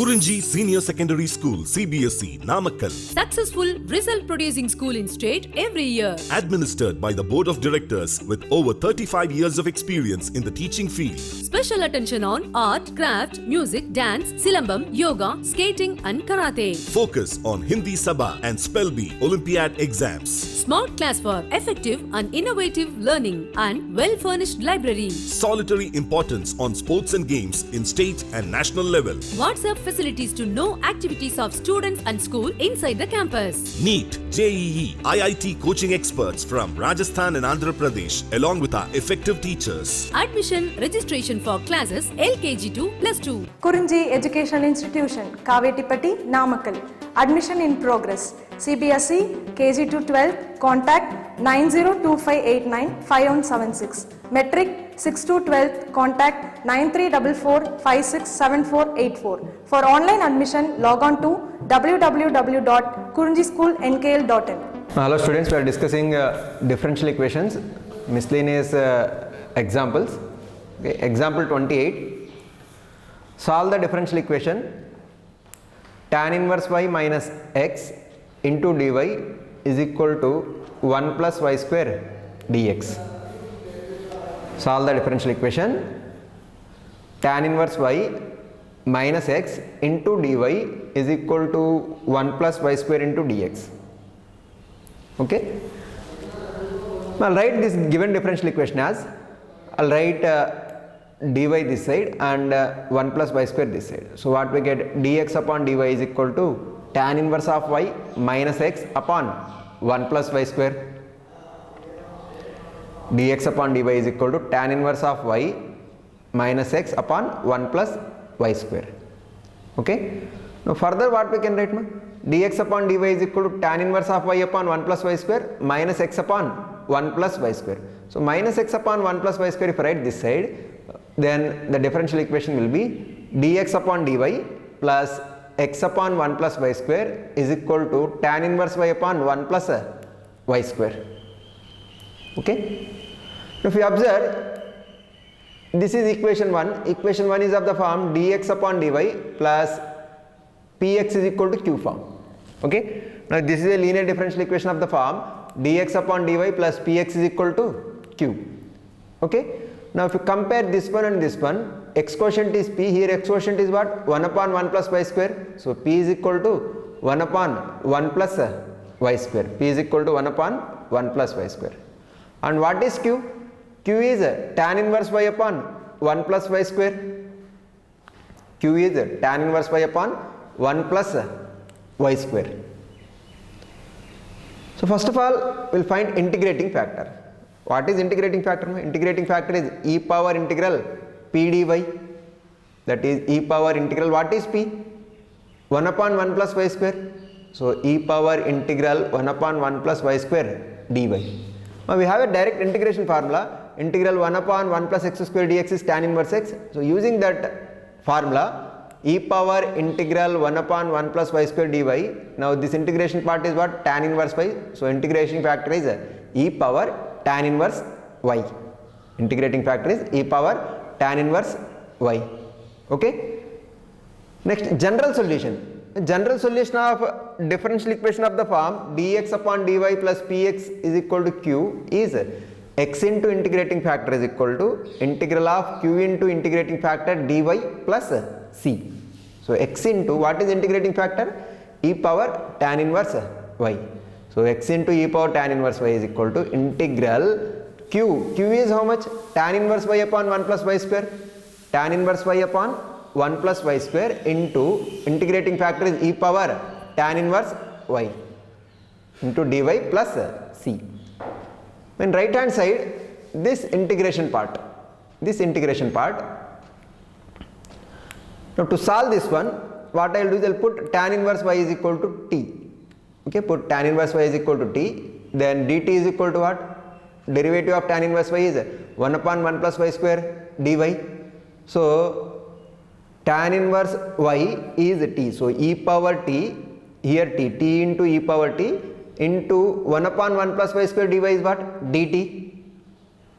Kurinji Senior Secondary School, CBSE, Namakkal. Successful result producing school in state every year. Administered by the Board of Directors with over 35 years of experience in the teaching field. Special attention on art, craft, music, dance, silambam, yoga, skating and karate. Focus on Hindi Sabha and Spell Bee Olympiad exams. Smart class for effective and innovative learning and well-furnished library. Solitary importance on sports and games in state and national level. WhatsApp facilities to know activities of students and school inside the campus. NEET, JEE, IIT coaching experts from Rajasthan and Andhra Pradesh along with our effective teachers. Admission registration for classes LKG to +2. Kurinji Educational Institution, Kavetipatti, Namakkal. Admission in progress. CBSE, KG to 12, contact 9025895176. Metric 6 to 12, contact 9344567484. For online admission, log on to www.kurinjischoolnkl.in. Hello students, we are discussing differential equations, miscellaneous examples. Okay. Example 28. Solve the differential equation tan inverse y minus x into dy is equal to 1 plus y square dx. Solve the differential equation tan inverse y minus x into dy is equal to 1 plus y square into dx. Okay. I'll write this given differential equation as, I'll write dy this side and 1 plus y square this side. So what we get, dx upon dy is equal to tan inverse of y minus x upon 1 plus y square. Dx upon dy is equal to tan inverse of y minus x upon 1 plus y square. Okay. Now further what we can write, dx upon dy is equal to tan inverse of y upon 1 plus y square minus x upon 1 plus y square. So minus x upon 1 plus y square, if I write this side, then the differential equation will be dx upon dy plus x upon 1 plus y square is equal to tan inverse y upon 1 plus y square. Okay. Now if you observe, this is equation 1. Equation 1 is of the form dx upon dy plus px is equal to q form. Okay. Now this is a linear differential equation of the form dx upon dy plus px is equal to q. Okay. Now if you compare this one and this one, x quotient is p, here x quotient is what? 1 upon 1 plus y square. So p is equal to 1 upon 1 plus y square. P is equal to 1 upon 1 plus y square. And what is q? Q is tan inverse y upon 1 plus y square. Q is tan inverse y upon 1 plus y square. So first of all, we'll find integrating factor. What is integrating factor? Integrating factor is e power integral p dy. That is e power integral, what is p? 1 upon 1 plus y square. So e power integral 1 upon 1 plus y square dy. Now we have a direct integration formula. Integral 1 upon 1 plus x square dx is tan inverse x. So using that formula, e power integral 1 upon 1 plus y square dy. Now this integration part is what? Tan inverse y. So integration factor is e power tan inverse y. Integrating factor is e power tan inverse y. Okay. Next, general solution. General solution of differential equation of the form dx upon dy plus px is equal to q is x into integrating factor is equal to integral of q into integrating factor dy plus c. So x into, what is integrating factor? E power tan inverse y. So x into e power tan inverse y is equal to integral q. Q is how much? Tan inverse y upon 1 plus y square. Tan inverse y upon 1 plus y square into integrating factor is e power tan inverse y into dy plus c. In right hand side, this integration part. Now to solve this one, what I will do is I will put tan inverse y is equal to t. Okay, put tan inverse y is equal to t. Then dt is equal to what? Derivative of tan inverse y is 1 upon 1 plus y square dy. So tan inverse y is t. So e power t, here t into e power t into 1 upon 1 plus y square dy is what? dt.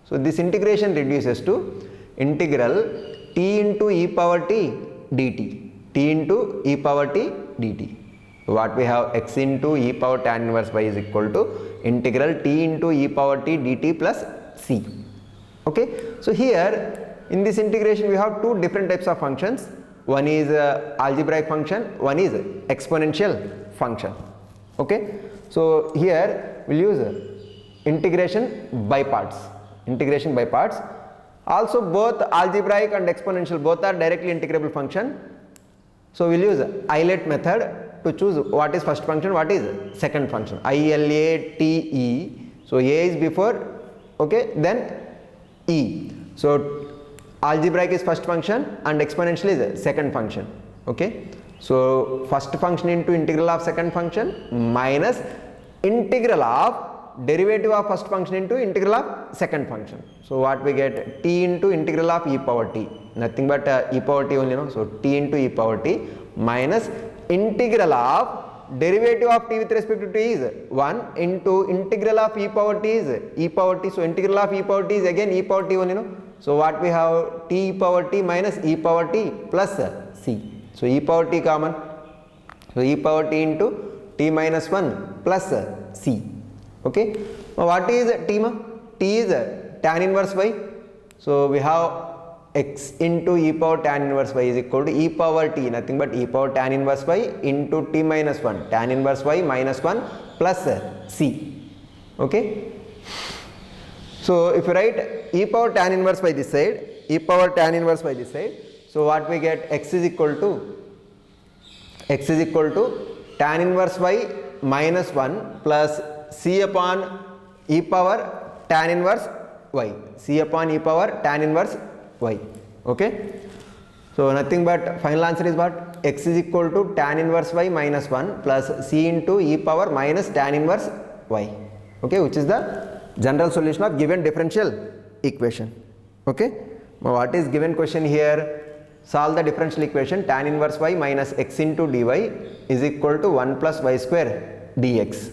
So this integration reduces to integral t into e power t dt. t into e power t dt. What we have, x into e power tan inverse y is equal to integral t into e power t dt plus c. Okay, so here in this integration we have two different types of functions. One is algebraic function, one is exponential function. Okay, so here we'll use integration by parts. Integration by parts. Also both algebraic and exponential both are directly integrable function. So we'll use ILATE method to choose what is first function, what is second function. ILATE. So A is before, okay, then E. So algebraic is first function and exponential is second function. Okay, so first function into integral of second function minus integral of derivative of first function into integral of second function. So what we get, t into integral of e power t, nothing but e power t only, no? So t into e power t minus integral of derivative of t with respect to t is 1 into integral of e power t is e power t. So integral of e power t is again e power t only, no? So what we have, t e power t minus e power t plus c. So e power t common. So e power t into t minus 1 plus c. Okay, now what is t ma? T is tan inverse y. So we have x into e power tan inverse y is equal to e power t, nothing but e power tan inverse y into t minus 1 tan inverse y minus 1 plus c. Okay, so if you write e power tan inverse by this side, e power tan inverse by this side, so what we get, x is equal to tan inverse y minus 1 plus c upon e power tan inverse y, c upon e power tan inverse y. Okay, so nothing but final answer is what, x is equal to tan inverse y minus 1 plus c into e power minus tan inverse y. Okay, which is the general solution of given differential equation. Okay, now what is given question here, solve the differential equation tan inverse y minus x into dy is equal to 1 plus y square dx.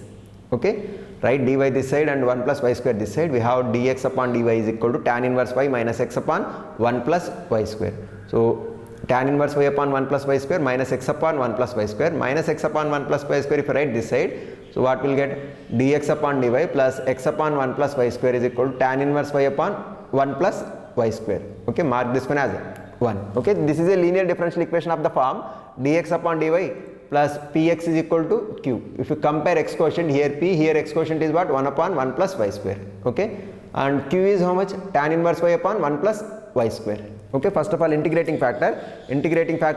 Okay, right, dy this side and 1 plus y square this side, we have dx upon dy is equal to tan inverse y minus x upon 1 plus y square. So tan inverse y upon 1 plus y square minus x upon 1 plus y square minus x upon 1 plus y square, if you write this side, so what will get, dx upon dy plus x upon 1 plus y square is equal to tan inverse y upon 1 plus y square. Okay, mark this one as 1. Okay, this is a linear differential equation of the form dx upon dy plus px is equal to q. If you compare x quotient, here p, here x quotient is what, 1 upon 1 plus y square. Okay, and q is how much, tan inverse y upon 1 plus y square. Okay, first of all integrating factor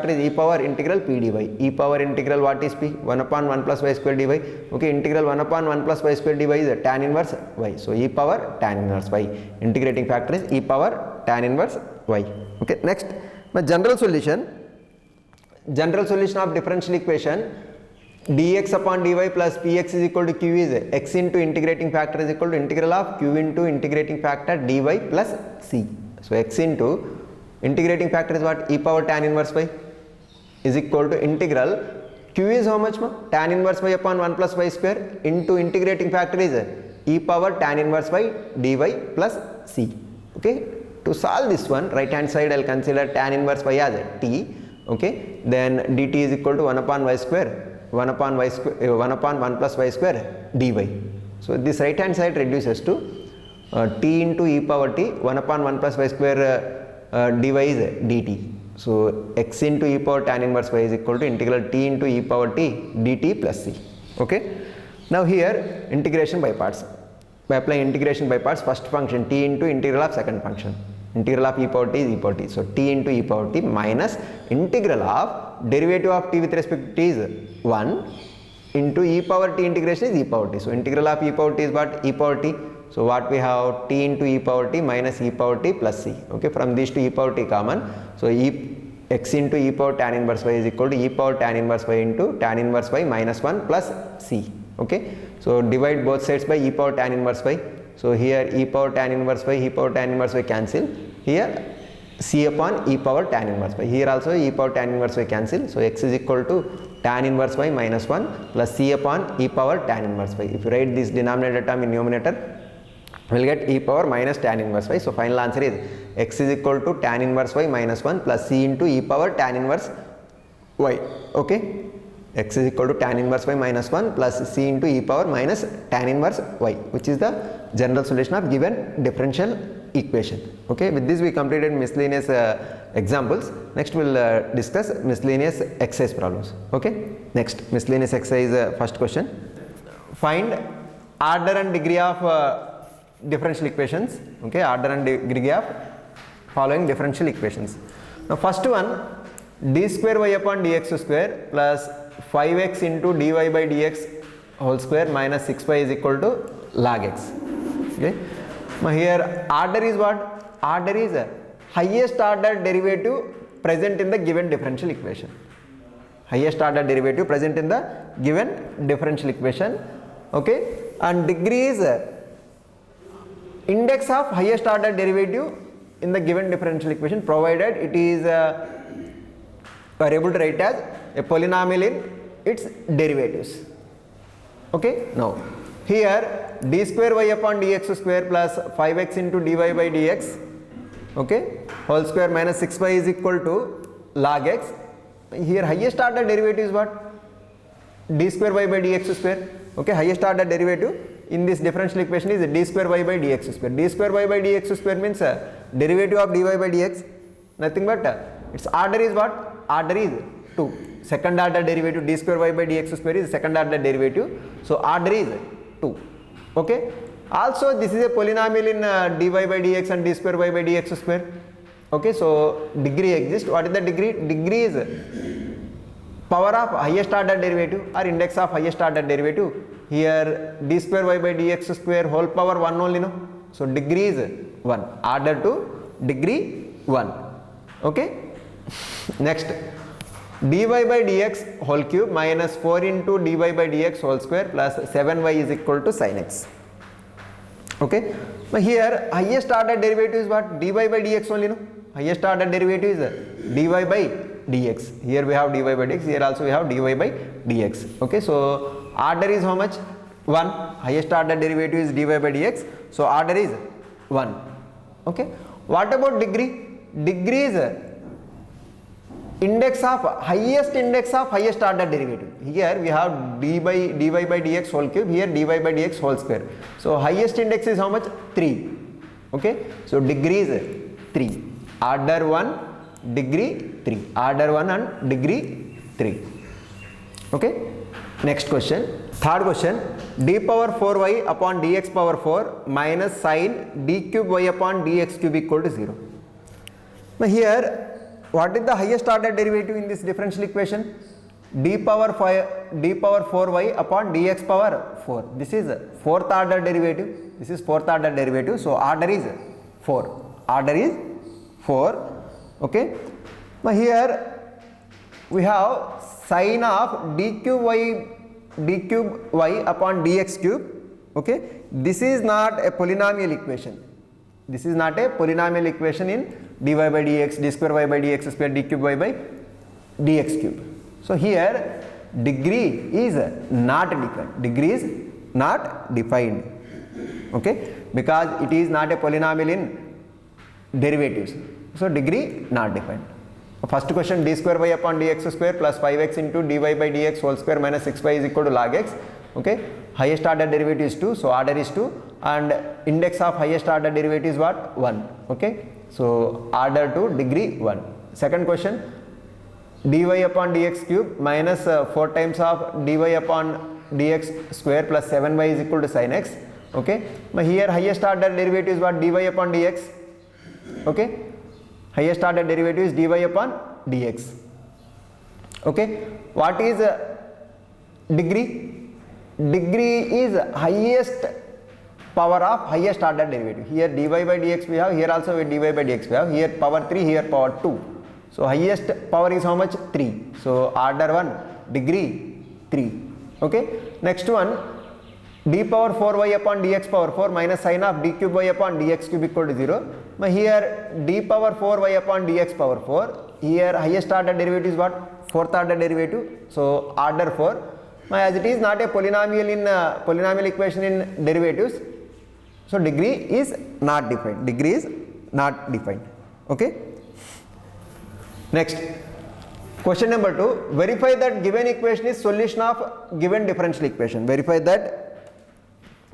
is e power integral p dy, e power integral what is p, 1 upon 1 plus y square dy. Okay, integral 1 upon 1 plus y square dy is tan inverse y, so e power tan inverse y, integrating factor is e power tan inverse y. Okay, next, my general solution of differential equation dx upon dy plus px is equal to q is x into integrating factor is equal to integral of q into integrating factor dy plus c. So x into integrating factor is what, e power tan inverse y is equal to integral q is how much, tan inverse y upon 1 plus y square into integrating factor is e power tan inverse y dy plus c. Okay, to solve this one, right hand side I will consider tan inverse y as t. Okay, then dt is equal to 1 upon y square 1 upon 1 plus y square dy. So this right hand side reduces to t into e power t, 1 upon 1 plus y square dy is dt. So x into e power tan inverse y is equal to integral t into e power t dt plus c. Okay, now here integration by parts. By applying integration by parts, first function t into integral of second function, integral of e power t is e power t. So t into e power t minus integral of derivative of t with respect to t is 1 into e power t integration is e power t. So integral of e power t is what, e power t. So what we have, t into e power t minus e power t plus c. Okay, from these two e power t common, so x into e power tan inverse y is equal to e power tan inverse y into tan inverse y minus 1 plus c. Okay, so divide both sides by e power tan inverse y. So here e power tan inverse y, e power tan inverse y cancel, here c upon e power tan inverse y, here also e power tan inverse y cancel. So x is equal to tan inverse y minus 1 plus c upon e power tan inverse y. If you write this denominator term in numerator, we will get e power minus tan inverse y. So final answer is x is equal to tan inverse y minus 1 plus c into e power tan inverse y. Okay, x is equal to tan inverse y minus 1 plus c into e power minus tan inverse y, which is the general solution of given differential equation. Okay, with this we completed miscellaneous examples. Next we'll discuss miscellaneous exercise problems. Okay, next miscellaneous exercise first question. Find order and degree of differential equations. Okay, order and degree of following differential equations. Now first one, d square y upon dx square plus 5x into dy by dx whole square minus 6y is equal to log x. Okay, now here order is what? Order is highest order derivative present in the given differential equation. Highest order derivative present in the given differential equation. Okay, and degree is index of highest order derivative in the given differential equation, provided it is we are able to write as a polynomial in its derivatives. Okay, now here d square y upon dx square plus 5x into dy by dx, okay, whole square minus 6y is equal to log x. Here highest order derivative is what? d square y by dx square. Okay, highest order derivative in this differential equation is d square y by dx square. D square y by dx square means derivative of dy by dx, nothing but its order is what? Order is 2. Second order derivative d square y by dx square is second order derivative, so order is 2. Okay, also this is a polynomial in dy by dx and d square y by dx square. Okay, so degree exists. What is the degree? Degree is power of highest order derivative or index of highest order derivative. Here d square y by dx square whole power 1 only, no? So degree is 1. Order to degree 1. Okay. Next, dy by dx whole cube minus 4 into dy by dx whole square plus 7y is equal to sin x. Okay. Now here highest order derivative is what? dy by dx only, no? Highest order derivative is dy by dx. Here we have dy by dx, here also we have dy by dx. Okay, so order is how much? 1. Highest order derivative is dy by dx, so order is 1. Okay. What about degree? Degree is index of highest order derivative. Here we have dy by dx whole cube, here dy by dx whole square. So highest index is how much? 3. Okay, so degree is 3. Order 1, degree 3. Order 1 and degree 3. Okay. Next question. Third question. D power 4y upon dx power 4 minus sin d cube y upon dx cube equal to 0. Now here, what is the highest order derivative in this differential equation? d power 4y upon dx power 4. This is fourth order derivative. This is fourth order derivative. So order is 4. Order is 4. Okay. Now here we have sin of d cube y upon dx cube. Okay. This is not a polynomial equation. This is not a polynomial equation in dy by dx, d square y by dx square, d cube y by dx cube. So here degree is not defined. Degree is not defined. Okay, because it is not a polynomial in derivatives. So degree not defined. First question, d square y upon dx square plus 5x into dy by dx whole square minus 6y is equal to log x. Okay, highest order derivative is 2, so order is 2, and index of highest order derivative is what? 1. Okay, so order to degree 1. Second question, dy upon dx cube minus 4 times of dy upon dx square plus 7y is equal to sin x. Okay, but here highest order derivative is what? dy upon dx. Okay, highest order derivative is dy upon dx. Okay, what is degree? Degree is highest power of highest order derivative. Here dy by dx we have, here also we dy by dx we have, here power 3, here power 2. So highest power is how much? 3. So order 1, degree 3. Okay. Next one, d power 4y upon dx power 4 minus sin of d cube y upon dx cube equal to 0. Now here d power 4y upon dx power 4, here highest order derivative is what? Fourth order derivative. So order 4. Now as it is not a polynomial in polynomial equation in derivatives, so degree is not defined. Degree is not defined. Okay. Next, Question number 2, verify that given equation is solution of given differential equation. Verify that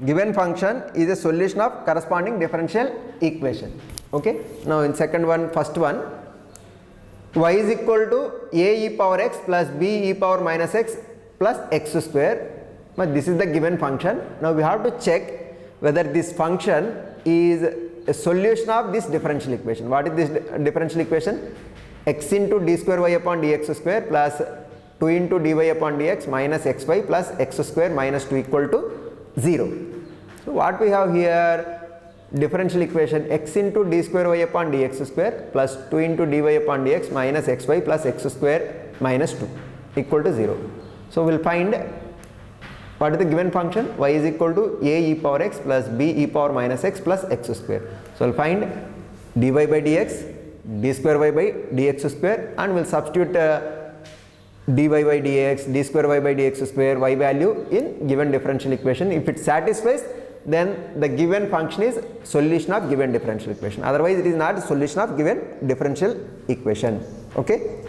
given function is a solution of corresponding differential equation. Okay. Now in second one, first one, y is equal to a e power x plus b e power minus x plus x square. But this is the given function. Now we have to check whether this function is a solution of this differential equation. What is this differential equation? X into d square y upon dx square plus 2 into dy upon dx minus xy plus x square minus 2 equal to 0. So what we have here, differential equation x into d square y upon dx square plus 2 into dy upon dx minus xy plus x square minus 2 equal to 0. So we will find what is the given function. Y is equal to a e power x plus b e power minus x plus x square. So we will find dy by dx, d square y by dx square, and we will substitute dy by dx, d square y by dx square, y value in given differential equation. If it satisfies, then the given function is solution of given differential equation. Otherwise it is not solution of given differential equation. Okay.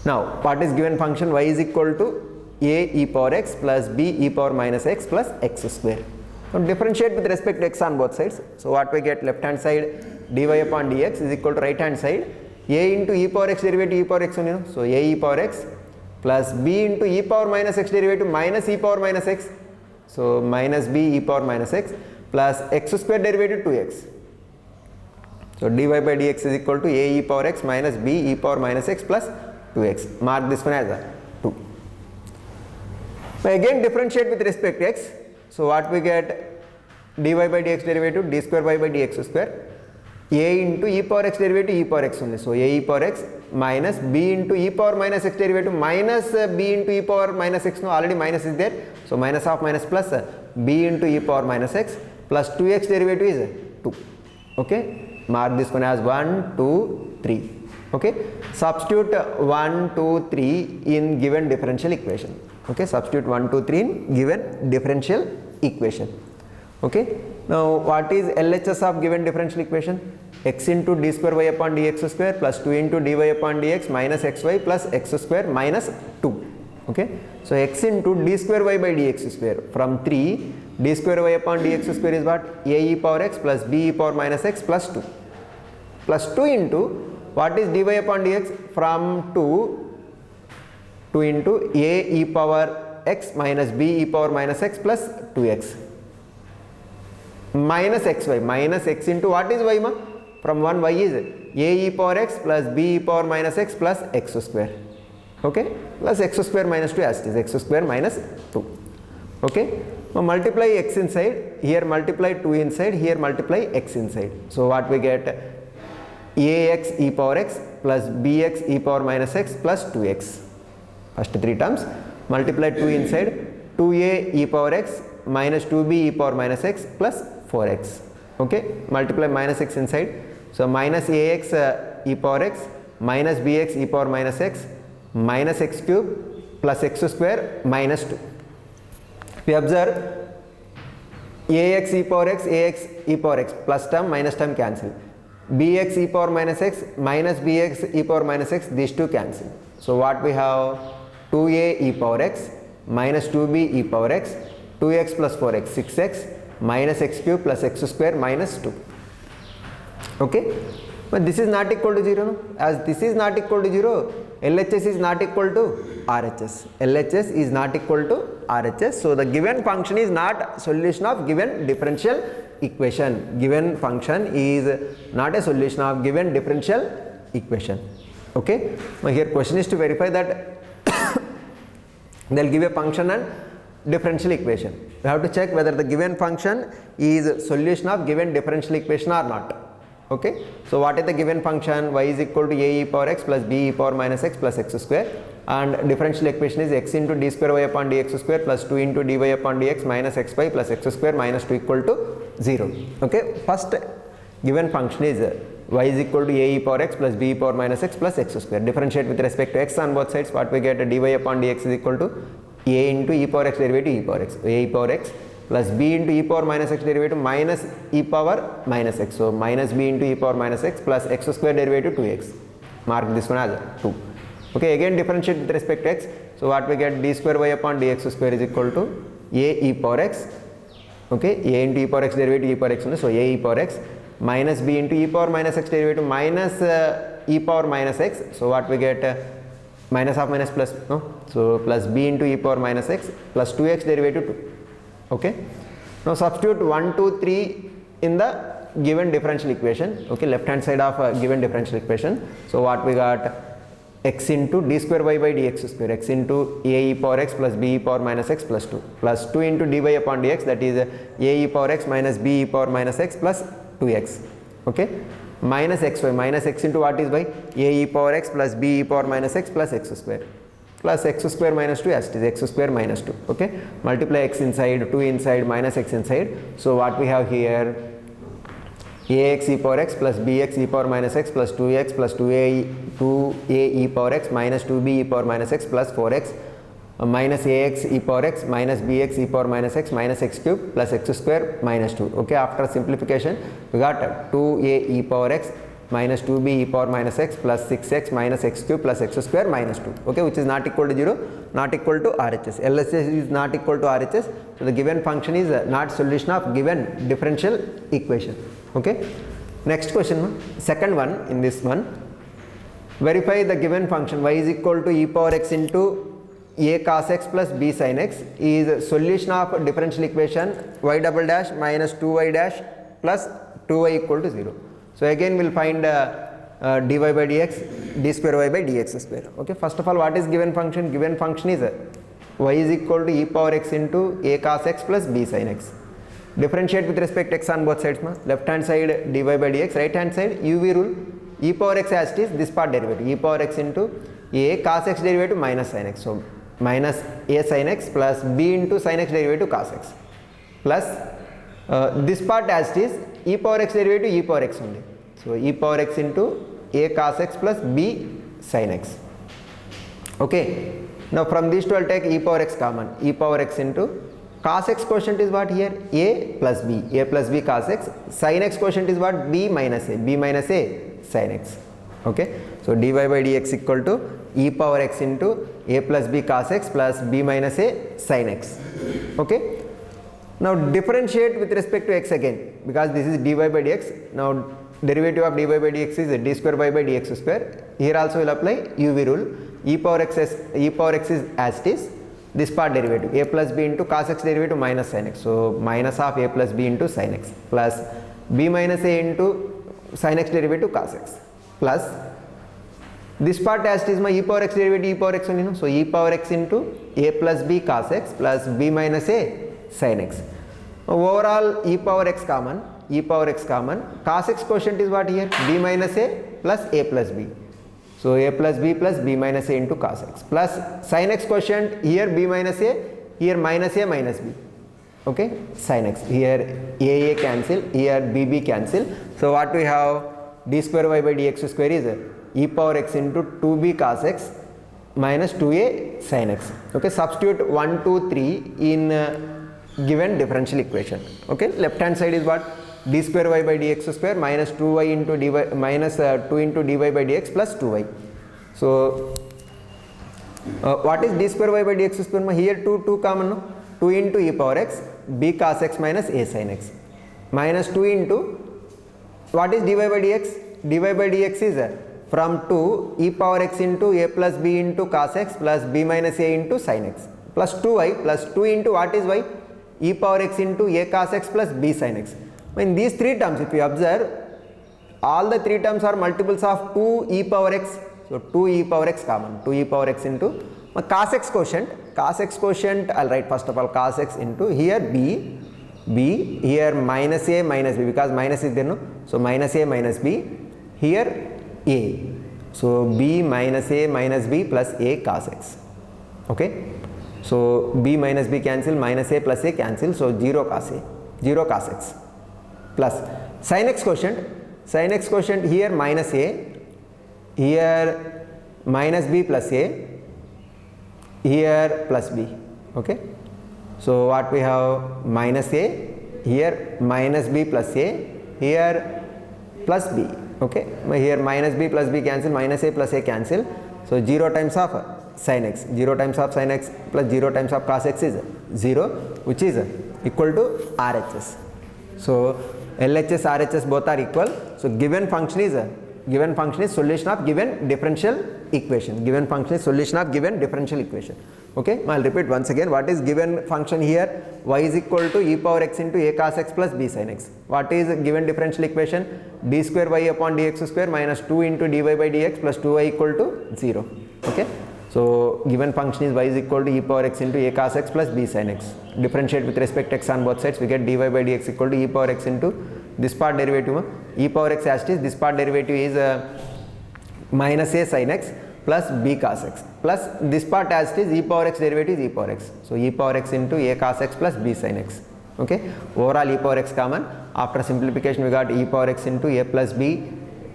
Now what is given function? Y is equal to a e power x plus b e power minus x plus x square. Now differentiate with respect to x on both sides. So what we get, left hand side dy upon dx is equal to right hand side a into e power x derivative e power x only. So a e power x plus b into e power minus x derivative minus e power minus x. So minus b e power minus x plus x square derivative 2x. So dy by dx is equal to a e power x minus b e power minus x plus 2x. Mark this one as a 2. Now again differentiate with respect to x. So what we get, dy by dx derivative d square y by dx square, a into e power x derivative e power x only. So a e power x minus b into e power minus x derivative minus b into e power minus x. No, already minus is there. So minus of minus plus b into e power minus x plus 2x derivative is 2. Okay. Mark this one as 1, 2, 3. Okay. Substitute 1, 2, 3 in given differential equation. Okay. Substitute 1, 2, 3 in given differential equation. Okay. Now what is LHS of given differential equation? X into d square y upon dx square plus 2 into dy upon dx minus xy plus x square minus 2. Okay. So x into d square y by dx square, from 3 d square y upon dx square is what? A e power x plus b e power minus x plus 2. Plus 2 into what is dy upon dx? From 2 into a e power x minus b e power minus x plus 2x minus xy, minus x into what is y ma? From 1 y is a e power x plus b e power minus x plus x square. Okay, plus x square minus 2 as it is, x square minus 2. Okay, now multiply x inside, here multiply 2 inside, here multiply x inside. So what we get, ax e power x plus bx e power minus x plus 2x. First 3 terms, multiply 2 inside, 2a e power x minus 2b e power minus x plus 4x. Okay, multiply minus x inside, so minus ax e power x minus bx e power minus x minus x cube plus x square minus 2. We observe ax e power x plus term minus term cancel, bx e power minus x minus bx e power minus x, these two cancel. So what we have, 2a e power x minus 2b e power x, 2x plus 4x, 6x minus x cube plus x square minus 2. Okay, but this is not equal to 0. No? As this is not equal to 0, LHS is not equal to RHS. LHS is not equal to RHS. So the given function is not solution of given differential equation. Given function is not a solution of given differential equation. Okay, now here question is to verify that they will give a function and differential equation. We have to check whether the given function is solution of given differential equation or not. Okay, so what is the given function? Y is equal to a e power x plus b e power minus x plus x square, and differential equation is x into d square y upon dx square plus 2 into dy upon dx minus xy plus x square minus 2 equal to 0. Okay, first given function is y is equal to a e power x plus b e power minus x plus x square. Differentiate with respect to x on both sides. What we get, dy upon dx is equal to a into e power x derivative e power x, a e power x plus b into e power minus x derivative minus e power minus x. So minus b into e power minus x plus x square derivative 2x. Mark this one as 2. Okay, again differentiate with respect to x. So what we get, d square y upon dx square is equal to a e power x. Okay, a into e power x derivative e power x, so a e power x minus b into e power minus x derivative minus e power minus x. So what we get, minus half minus plus, no, so plus b into e power minus x plus 2x derivative 2. Okay, now substitute 1 2 3 in the given differential equation. Okay, left hand side of given differential equation. So what we got, x into d square y by dx square, x into a e power x plus b e power minus x plus 2 plus 2 into dy upon dx, that is a e power x minus b e power minus x plus 2x. Okay, minus xy, minus x into what is y, a e power x plus b e power minus x plus x square plus x square minus 2 as it is x square minus 2. Okay, multiply x inside, 2 inside, minus x inside. So what we have here, ax e power x plus bx e power minus x plus 2x plus 2a e power x minus 2b e power minus x plus 4x minus ax e power x minus bx e power minus x minus x cube plus x square minus 2. Okay, after simplification we got 2a e power x minus 2b e power minus x plus 6x minus x cube plus x square minus 2. Okay, which is not equal to 0, not equal to RHS. LHS is not equal to RHS. So the given function is not solution of given differential equation. Okay, next question, second one in this one, verify the given function y is equal to e power x into a cos x plus b sin x is solution of differential equation y double dash minus 2y dash plus 2y equal to 0. So again we'll find dy by dx, d square y by dx square. Okay, first of all, what is given function? Given function is y is equal to e power x into a cos x plus b sin x. Differentiate with respect to x on both sides. Left hand side dy by dx, right hand side uv rule, e power x as it is, this part derivative, e power x into a cos x derivative minus sin x. So minus a sin x plus b into sin x derivative cos x plus this part as it is, e power x derivative e power x only. So e power x into a cos x plus b sin x. Okay, now from these two I'll take e power x common, e power x into cos x quotient is what here, a plus b cos x, sin x quotient is what, b minus a sin x. Okay, so dy by dx equal to e power x into a plus b cos x plus b minus a sin x. Okay, now differentiate with respect to x again, because this is dy by dx. Now derivative of dy by dx is d square y by dx square. Here also will apply uv rule, e power x is as it is, this part derivative, a plus b into cos x derivative minus sin x. So minus of a plus b into sin x plus b minus a into sin x derivative cos x plus this part as it is my e power x derivative e power x only, no? So e power x into a plus b cos x plus b minus a sin x. Overall e power x common, cos x quotient is what here, b minus a plus a plus b. So a plus b minus a into cos x plus sin x quotient here b minus a, here minus a minus b. Okay, sin x, here a cancel, here bb cancel. So what we have, d square y by dx square is e power x into 2b cos x minus 2a sin x. Okay, substitute 1 2 3 in given differential equation. Okay, left hand side is what, d square y by dx square minus 2y into dy minus 2 into dy by dx plus 2y. So what is d square y by dx square? Here 2 common, no? 2 into e power x b cos x minus a sin x minus 2 into what is dy by dx? dy by dx is from 2 e power x into a plus b into cos x plus b minus a into sin x plus 2y plus 2 into what is y, e power x into a cos x plus b sin x. In these three terms, if you observe, all the three terms are multiples of 2 e power x. So 2 e power x common, 2 e power x into cos x quotient, I'll write first of all cos x into here b, here minus a minus b, because minus is there, no? So minus a minus b, here a. So b minus a minus b plus a cos x. Okay, so b minus b cancel, minus a plus a cancel, so 0 cos a, 0 cos x plus sin x quotient here minus a, here minus b plus a, here plus b. Okay, so what we have, minus a, here minus b plus a, here plus b. Okay, here minus b plus b cancel, minus a plus a cancel, So 0 times of sin x, 0 times of sin x plus 0 times of cos x is 0, which is equal to RHS. So LHS, RHS both are equal. So given function is solution of given differential equation. Given function is solution of given differential equation. Okay, I'll repeat once again. What is given function here? Y is equal to e power x into a cos x plus b sin x. What is given differential equation? D square y upon dx square minus 2 into dy by dx plus 2y equal to 0. Okay, so given function is y is equal to e power x into a cos x plus b sin x. Differentiate with respect to x on both sides, we get dy by dx equal to e power x into this part derivative e power x as it is, this part derivative is minus a sin x plus b cos x plus this part as it is e power x derivative is e power x. So e power x into a cos x plus b sin x. Okay, overall e power x common. After simplification we got e power x into a plus b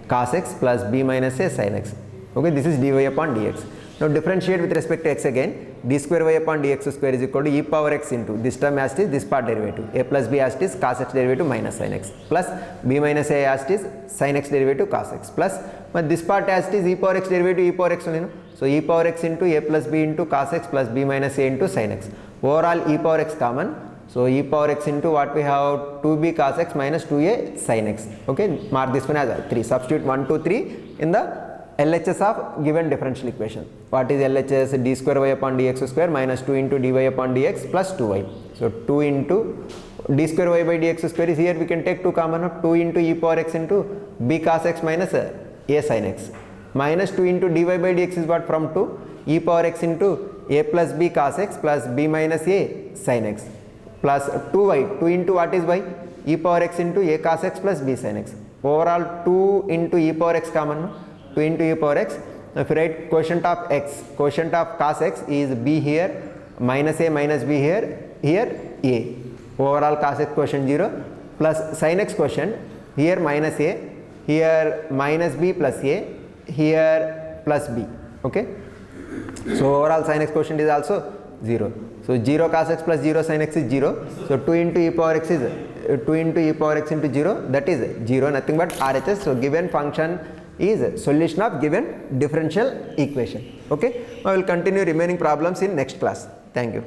cos x plus b minus a sin x. Okay, this is dy upon dx. Now differentiate with respect to x again. D square y upon dx square is equal to e power x into this term as it is, this part derivative a plus b as it is cos x derivative minus sin x plus b minus a as it is sin x derivative cos x plus but this part as it is e power x derivative e power x only, no? So e power x into a plus b into cos x plus b minus a into sin x. Overall e power x common. So e power x into what we have 2b cos x minus 2a sin x. Okay, mark this one as 3. Substitute 1, 2, 3 in the LHS of given differential equation. What is LHS? D square y upon dx square minus 2 into dy upon dx plus 2y. So 2 into d square y by dx square is here, we can take 2 common, 2 into e power x into b cos x minus a sin x minus 2 into dy by dx is what from 2 e power x into a plus b cos x plus b minus a sin x plus 2y, 2 into what is y? E power x into a cos x plus b sin x. Overall 2 into e power x common, no? 2 into e power x. If you write quotient of x, quotient of cos x is b here, minus a minus b here, here a. Overall cos x quotient 0 plus sin x quotient here minus a, here minus b plus a, here plus b. Okay, so overall sin x quotient is also 0. So 0 cos x plus 0 sin x is 0. So 2 into e power x is 2 into e power x into 0, that is 0, nothing but RHS. So given function is solution of given differential equation. Okay, I will continue remaining problems in next class. Thank you.